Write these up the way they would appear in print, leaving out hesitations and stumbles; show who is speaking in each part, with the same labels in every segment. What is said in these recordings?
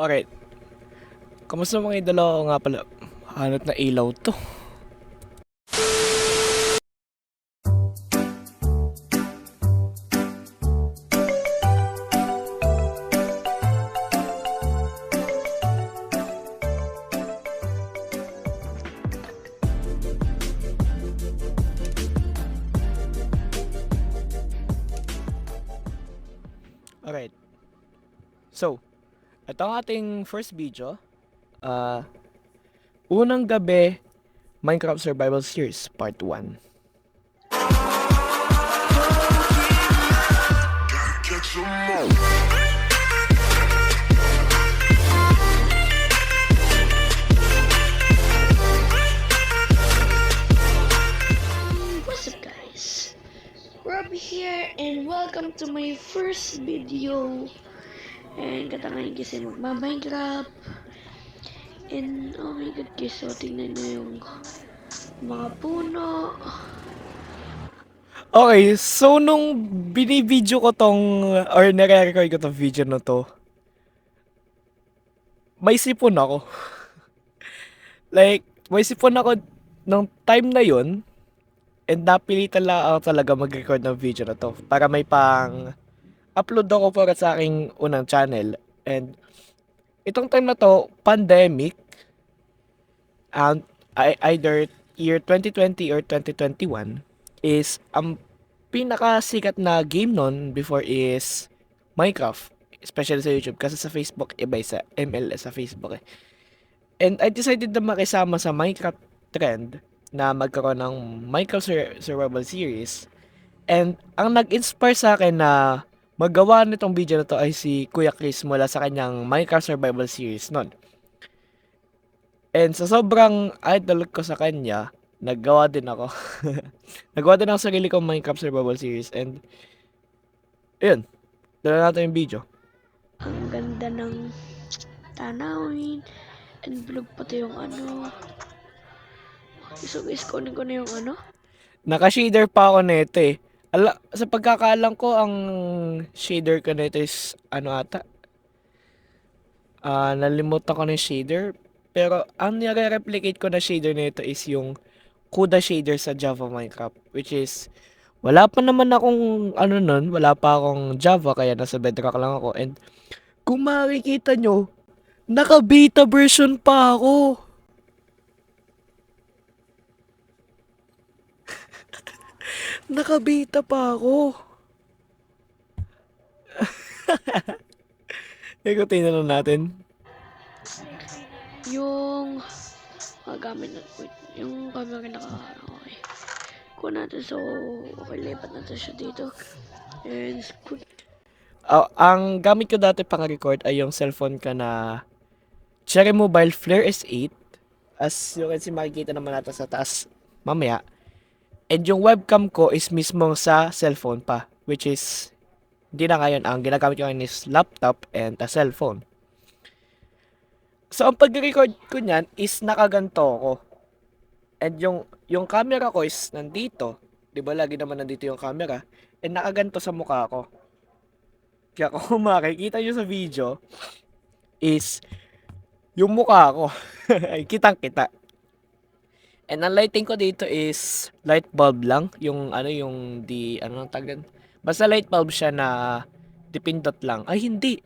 Speaker 1: Alright, kamusta mga idolo ko nga pala? Hanot na ilaw to. Alright, so, ito ang ating first video. Unang gabi, Minecraft Survival Series Part 1.
Speaker 2: What's up guys? Rob here and welcome to my first video. And ngayon kasi magma-Minecraft. And oh my god guys, so tingnan nyo yung mga puno.
Speaker 1: Okay, so nung binibideo ko tong, or nare-record ko tong video na to, may sipon ako. Like, may sipon ako nung time na yun, and napilitan lang ako talaga mag-record ng video na to para may pang upload ako para sa aking unang channel. And itong time na to, pandemic, and either year 2020 or 2021, is ang pinakasikat na game nun before is Minecraft, especially sa YouTube kasi sa Facebook iba sa ML sa Facebook eh. And I decided na makisama sa Minecraft trend na magkaroon ng Minecraft Survival Series. And ang nag-inspire sa akin na magawa nitong video na to ay si Kuya Chris mula sa kanyang Minecraft Survival Series nun. And sa sobrang idol ko sa kanya, naggawa din ako. Nagawa din ako sa sarili kong Minecraft Survival Series. And ayun, dala natin yung video.
Speaker 2: Ang ganda ng tanawin. And vlog pati yung ano. So guys, kunin ko na yung ano.
Speaker 1: Naka-shader pa ako nito eh. Sa pagkakaalam ko, ang shader ko nito is ano ata. Nalimutan ko na yung shader. Pero ang nire-replicate ko na shader nito is yung CUDA shader sa Java Minecraft. Which is, wala pa naman akong ano nun. Wala pa akong Java kaya nasa Bedrock lang ako. And kung makikita nyo, naka-beta version pa ako. Naka-beta pa ako. Ikutin na lang natin.
Speaker 2: Yung gamit na yung camera okay. Kuha natin, so okay, lipat natin siya dito. And
Speaker 1: Ang gamit ko dati pang record ay yung cellphone ka na Cherry Mobile Flare S8. As you can see, makikita naman natin sa taas mamaya. And yung webcam ko is mismo sa cellphone pa. Which is, hindi na ngayon. Ang ginagamit ko ngayon is laptop and a cellphone. So, ang pag-record ko niyan is nakaganto ko. And yung camera ko is nandito. Di ba lagi naman nandito yung camera. And nakaganto sa mukha ko. Kaya kung makikita nyo sa video, is yung mukha ko. Ay, kitang-kita. And ang lighting ko dito is light bulb lang. Yung ano, yung ano ang tawag doon? Basta light bulb siya na dipindot lang. Ay, hindi.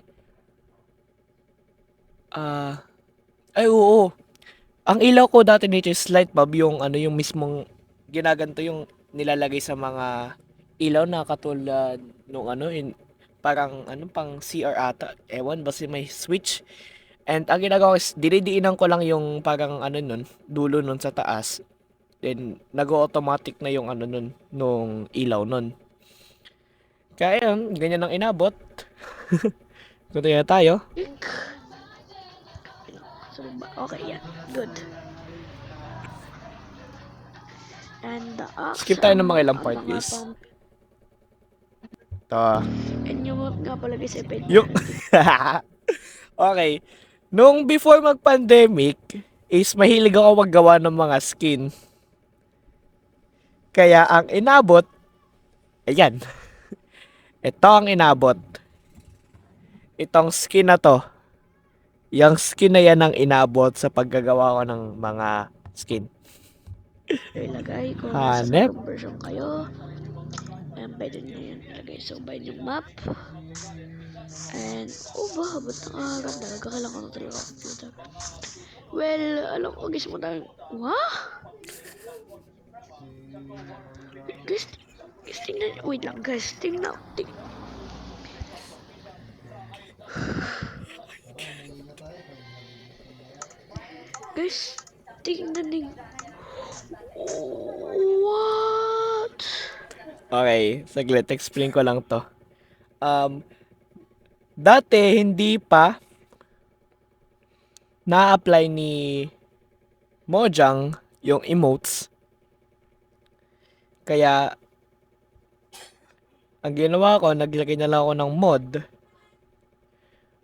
Speaker 1: Ay, oo. Ang ilaw ko dati dito is light bulb. Yung ano, yung mismong ginaganto yung nilalagay sa mga ilaw na katulad nung ano, parang ano, pang CR ata. Ewan, basta may switch. And ang ginagawa ko is, dinidiinan ko lang yung parang ano nun, dulo nun sa taas. Then, nag-automatic na yung ano nun, nung ilaw nun. Kaya yun, ganyan ang inabot. Kunti na tayo.
Speaker 2: so, okay, yeah, good. And the
Speaker 1: Skip tayo ng mga ilang part, guys. Ito.
Speaker 2: And yung map nga pala guys,
Speaker 1: Yung... Okay. Nung before mag-pandemic, is mahilig ako maggawa ng mga skin. Kaya ang inabot, ayan. Ito ang inabot. Itong skin na to. Yung skin na yan ang inabot sa paggagawa ko ng mga skin.
Speaker 2: Ilagay kung nasa
Speaker 1: Hanep.
Speaker 2: saan version kayo. Ayan, pwede nyo yan ilagay. So, buy yung map. And, oh ba, ba't nakaganda? Kailangan ko na talaga computer. Well, alam ko, guys mo tayo. Wah? Guys, guys, tingnan. Wait lang, guys. Tingnan. Guys, tingnan din. What?
Speaker 1: Okay, saglit. Explain ko lang to. Dati, hindi pa na-apply ni Mojang yung emotes. Kaya, ang ginawa ko, naglagay na lang ako ng mod.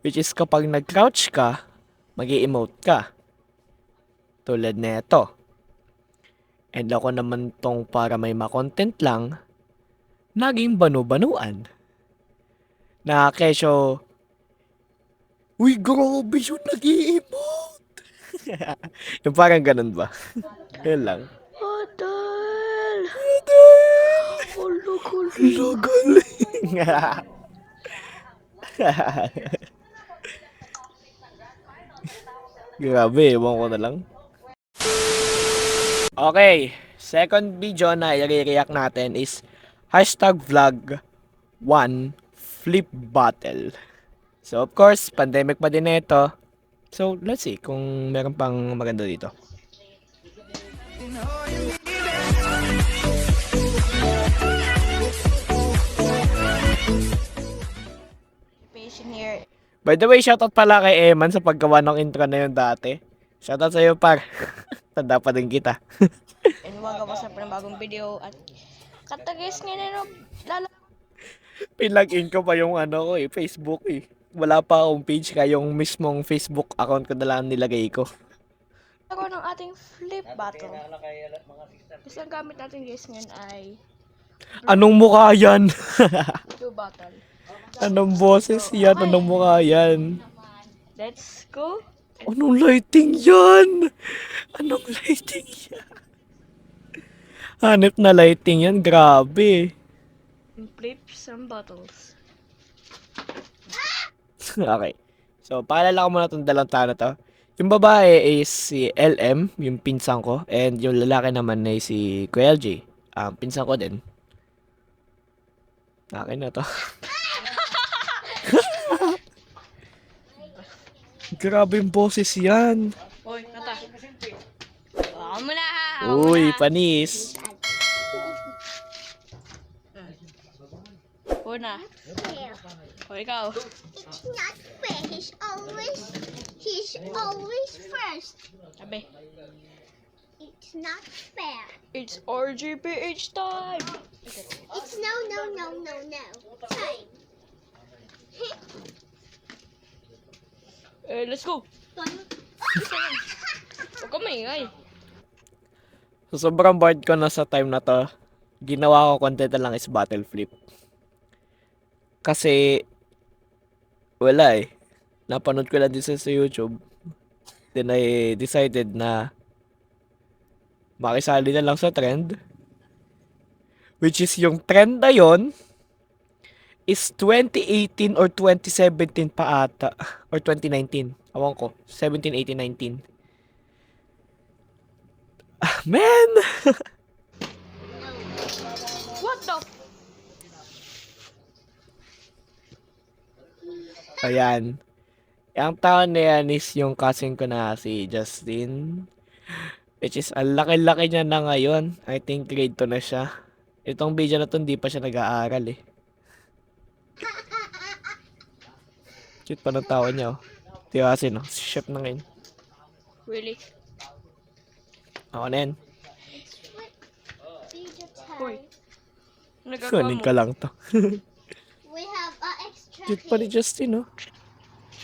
Speaker 1: Which is kapag nag-crouch ka, mag-i-emote ka. Tulad nito. And ako naman tong para may ma-content lang, naging banu-banuan. Na kesyo, uy, grabe yun, nag-i-emote. Yung parang ganun ba? Yun lang.
Speaker 2: Adel! Olo,
Speaker 1: Hello, galing. Grabe, ewan ko na lang. Okay, second video na i-react natin is #vlog1 flip battle. So of course, pandemic pa din ito. So let's see kung meron pang maganda dito.
Speaker 3: Patient here.
Speaker 1: By the way, shoutout pala kay Eman sa paggawa ng intro na yun dati. Shoutout sa'yo, par. Tanda pa din kita.
Speaker 3: And welcome sa panibagong video at katagis ngayon lala
Speaker 1: Pinlog-in ko pa yung ano ko Facebook eh. Wala pa akong page, kaya yung mismong Facebook account ko na lang nilagay ko.
Speaker 3: ako ng ating flip battle. Kasi ang gamit natin guys ngayon ay
Speaker 1: Anong mukha yan?
Speaker 3: two battle.
Speaker 1: Anong boses yan? Anong mukha yan?
Speaker 3: Let's go.
Speaker 1: Anong lighting yan? Anong lighting yan? Hanip na lighting yan, grabe.
Speaker 3: And flip some bottles.
Speaker 1: Okay. So, paalala ko muna itong dalawang tao na to. Yung babae is si LM, yung pinsan ko. And yung lalaki naman ay si Kuya LJ. Pinsan ko din. Akin na to. Grabe yung boses yan.
Speaker 3: Hoy, nata. Baka mo na ha.
Speaker 1: Uy, panis.
Speaker 3: Una. O ikaw.
Speaker 4: It's not fair. He's always first.
Speaker 3: Sabi.
Speaker 4: It's not fair.
Speaker 3: It's RGPH time.
Speaker 4: It's no. Time.
Speaker 3: Let's go. Huwag ka maingay.
Speaker 1: So, sobrang bored ko na sa time na to. Ginawa ko content na lang is battle flip. Kasi, wala eh. Napanood ko lang din sa YouTube. Then I decided na makisali na lang sa trend. Which is yung trend na yon is 2018 or 2017 pa ata. Or 2019. Awan ko. 17, 18, 19. Ah, man!
Speaker 3: What the?
Speaker 1: Ayan. Ang taon na yan is yung cousin ko na si Justin. Which is, ang laki-laki niya na ngayon. I think grade 2 na siya. Itong video na to, hindi pa siya nag-aaral eh. Cute pa ng tawa niya oh. Di ba kasi no? Si chef na ngayon.
Speaker 3: Really?
Speaker 1: Ako na yan.
Speaker 4: Video
Speaker 3: Hoy.
Speaker 4: time.
Speaker 3: Nagagawa
Speaker 1: Kunin
Speaker 3: mo.
Speaker 1: ka lang to.
Speaker 4: We have an extra.
Speaker 1: Cute pa ni Justin oh.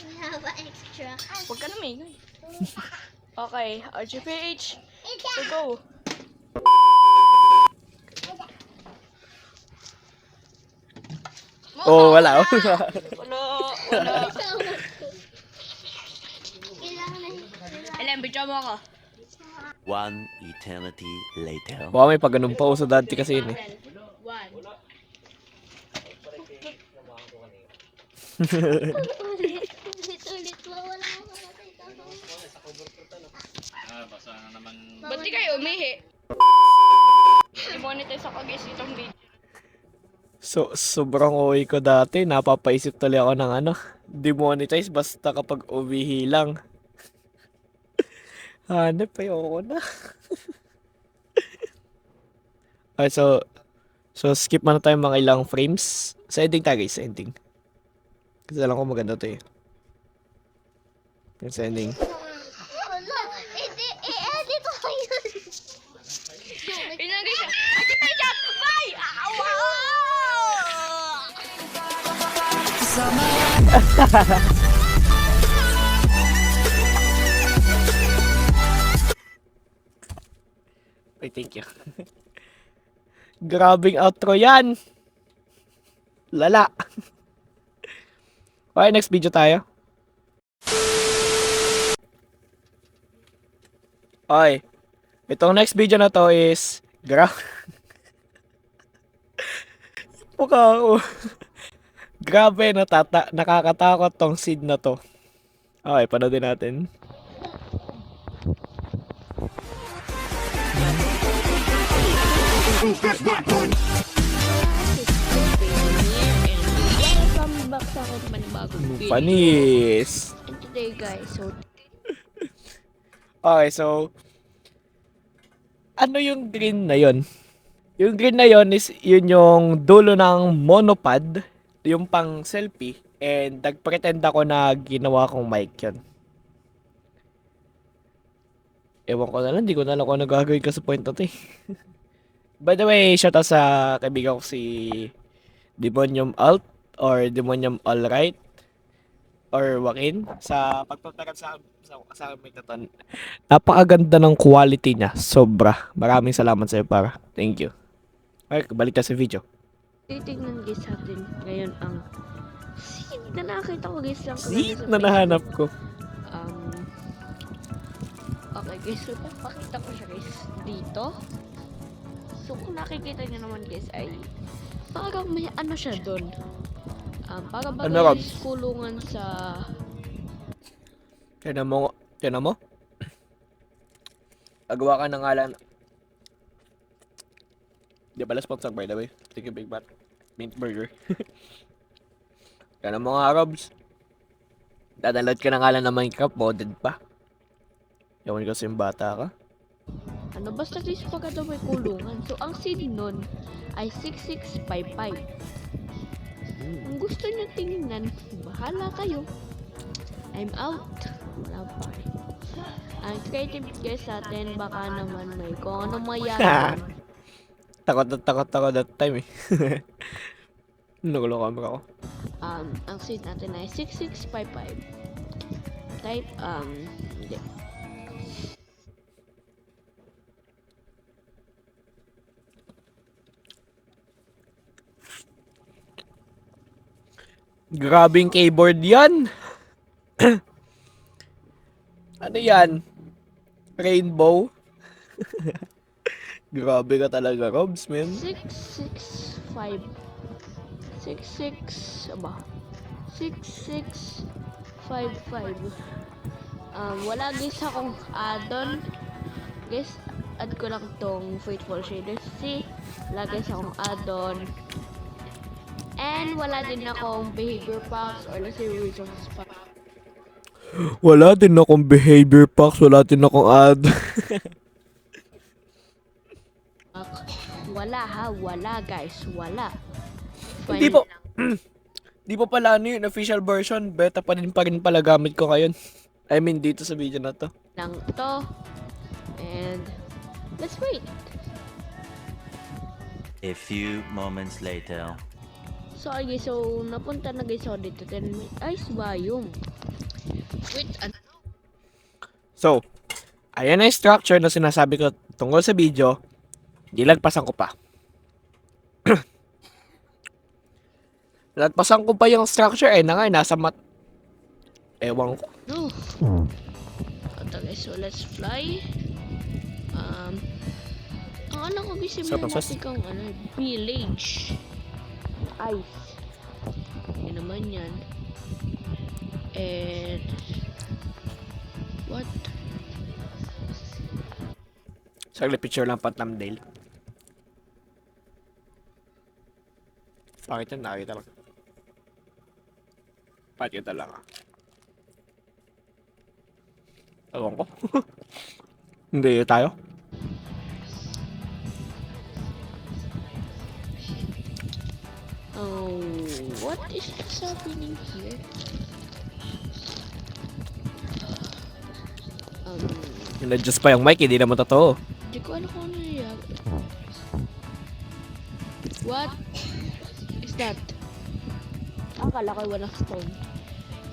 Speaker 4: We have an extra.
Speaker 3: Huwag ka na maingay. Okay, RGPH.
Speaker 4: It's
Speaker 3: So go.
Speaker 1: Oh, wala oh.
Speaker 3: Wala. Wala. ka.
Speaker 5: One eternity later.
Speaker 1: Baka may pag ganun pa uso dati kasi yun eh.
Speaker 3: One.
Speaker 4: Ulit. Wala ako
Speaker 3: Ba't di kayo umihi? I-monetize ako guys itong video.
Speaker 1: So, sobrang OA ko dati. Napapaisip tuloy ako ng ano, demonetize basta kapag uwihi lang. Hanep, ayoko na. Okay, so skip muna tayo mga ilang frames. Sa ending tayo guys, sa ending. Kasi alam ko maganda to eh. Yung sa ending.
Speaker 4: Wala. I-edit ko yun.
Speaker 3: Inagay siya. Ate Pecha! Bye! Awa!
Speaker 1: Ay, thank you. Grabing outro yan. Lala. Okay, next video tayo. Okay. Itong next video na to is mukha ko. Grabe, nakakatakot tong scene na to. Okay, panoodin natin.
Speaker 3: Welcome back sa aking panibagong video.
Speaker 1: Panis.
Speaker 3: And today guys, so
Speaker 1: Okay, so ano yung green na yon? Yung green na yon is yun yung dulo ng monopod, yung pang selfie, and nagpretend ako na ginawa kong mic yun. Ewan ko na lang, di ko na alam kung ano gagawin ko sa point na to eh. By the way, shout out sa kaibigan ko si Demonium Alt or Demonium Alright or Joaquin sa pagpaparam sa mic na to. Napakaganda ng quality niya. Sobra. Maraming salamat sa iyo para. Thank you. Okay, balik tayo sa video.
Speaker 3: titignan guys natin ngayon ang seed na nakita ko guys lang
Speaker 1: Seed na nahanap ko.
Speaker 3: Okay guys, so papakita ko siya guys dito. So kung nakikita niyo naman guys ay parang may ano siya doon. Parang
Speaker 1: Ano,
Speaker 3: bagay
Speaker 1: Rob?
Speaker 3: kulungan sa
Speaker 1: Tiyan mo. Agawa ka ng ngalan. Di pala sponsor by the way. Thank you, Big Bat. Mint Burger. Tiyan mo nga, Robs. Dadalot ka ng ngalan ng Minecraft. Modded pa. Yawan ko sa yung bata ka.
Speaker 3: ano basta guys pagka daw may kulungan. So ang seed nun ay 6655. Kung gusto niyo tingnan, bahala kayo. I'm out. Wala pa. Ang creative guys natin, baka naman may kung ano mayan.
Speaker 1: Takot ako that time eh. Nagulo camera ko.
Speaker 3: Ang seed natin ay 6655. Type, hindi.
Speaker 1: Grabing keyboard yan. Ano yan? Rainbow? Grabe ka talaga, Robs, man.
Speaker 3: 665. 66, aba. 6655. Wala guys akong add-on. Guys, add ko lang tong Faithful Shaders C. Wala guys akong add-on. And wala din akong behavior packs or let's say resources pack.
Speaker 1: Wala din akong behavior packs, wala din akong ad.
Speaker 3: Wala ha, wala guys, wala.
Speaker 1: Hindi po. Di po pala ano yun, official version, beta pa rin pala gamit ko ngayon. I mean, dito sa video na to.
Speaker 3: Lang to. And let's wait.
Speaker 5: A few moments later.
Speaker 3: So guys, so napunta na guys ako dito. Then may ice biome. Wait, ano?
Speaker 1: So, ayan na yung structure na sinasabi ko tungkol sa video. Gilagpasan ko pa. Lagpasan ko pa yung structure na nga, nasa ewan ko.
Speaker 3: No. Ito guys, so let's fly. Ang alam ko gusto mo
Speaker 1: Sarap ang sauce.
Speaker 3: natin kang village. Ice. Yun naman yan. And what?
Speaker 1: Saglit picture lang pa thumbnail. Bakit yan? Nakita lang. Pakita lang ah. Ewan ko. Hindi tayo.
Speaker 3: Oh, what is this happening here?
Speaker 1: Nag-adjust pa yung mic, hindi naman totoo.
Speaker 3: Hindi ko alam kung ano yan. What is that? Akala ko walang stone.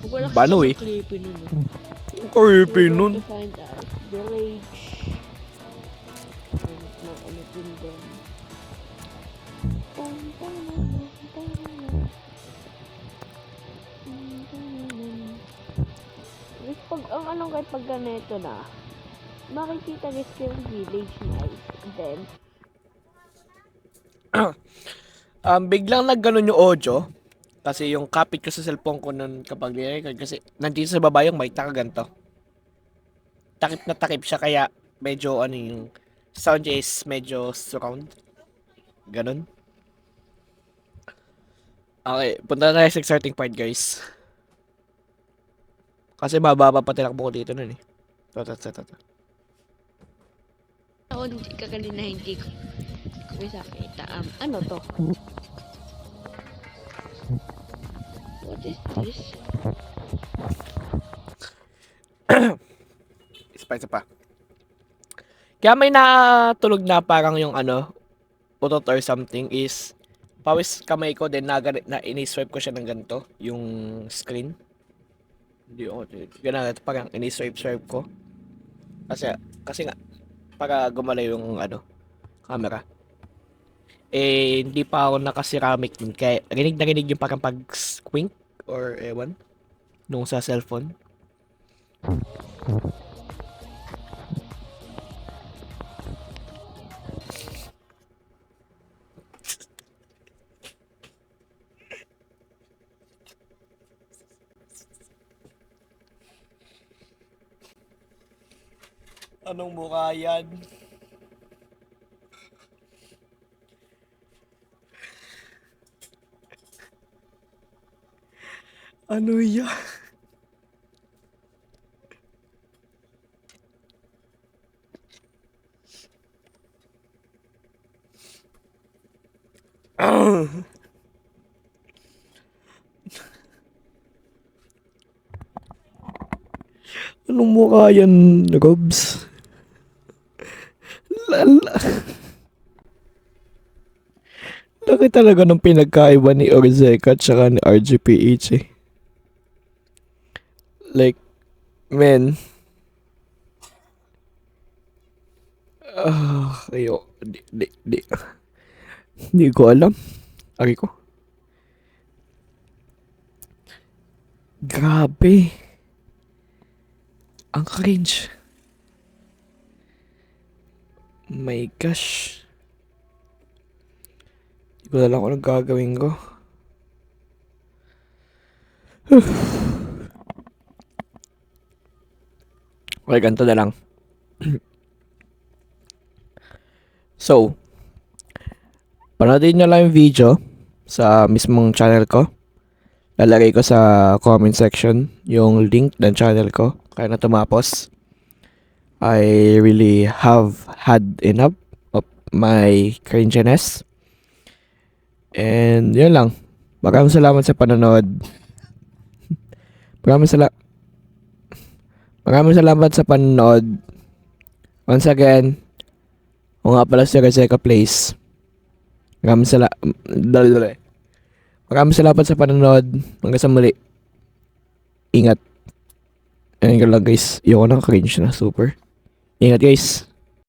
Speaker 3: Huwag wala kasi
Speaker 1: Bano eh.
Speaker 3: creepy nun.
Speaker 1: Creepy nun.
Speaker 3: To find us. Village. Ano din doon. Guys, pag ang anong kahit pag ganito na, makikita guys yung village nice. Then,
Speaker 1: Biglang nagganon yung audio. Kasi yung kapit ko sa cellphone ko nun kapag nirecord. Kasi nandito sa baba yung mic, nakaganto. Takip na takip siya kaya medyo ano yung sound niya is medyo surround. Ganon. Okay, punta na tayo sa starting part guys. Kasi mababa pa tinakbo ko dito nun eh. Ito.
Speaker 3: ako hindi kakalina hindi ko bisa kita. Ano to? What is this?
Speaker 1: Spice pa. Kaya may natulog na parang yung ano, utot or something is pawis kamay ko din na ini-swipe ko siya ng ganito, yung screen. Hindi ako, ganun, parang ini-swipe ko. Kasi nga, para gumalaw yung ano, camera. Eh, hindi pa ako naka-ceramic din. Kaya rinig na rinig yung parang pag-squink or ewan, nung sa cellphone. Anong mukha yan? Ano yan? Anong mukha yan, Robs? Laki talaga ng pinagkaiba ni Orzeka at saka ni RGPH eh. Like, man. Ayo, di ko alam. Ari ko. Grabe. Ang cringe. My gosh. Hindi ko na lang kung anong gagawin ko. Okay, ganito na lang. So, panoodin nyo lang yung video sa mismong channel ko. Lalagay ko sa comment section yung link ng channel ko. Kaya na tumapos. I really have had enough of my cringiness. And yun lang. Maraming salamat sa panonood. Maraming salamat sa panonood. Once again, o nga pala si Orzeka Place. Maraming salamat sa panonood. Hanggang sa muli. Ingat. Ayun ko lang guys. Yung ako cringe na super. Ingat guys.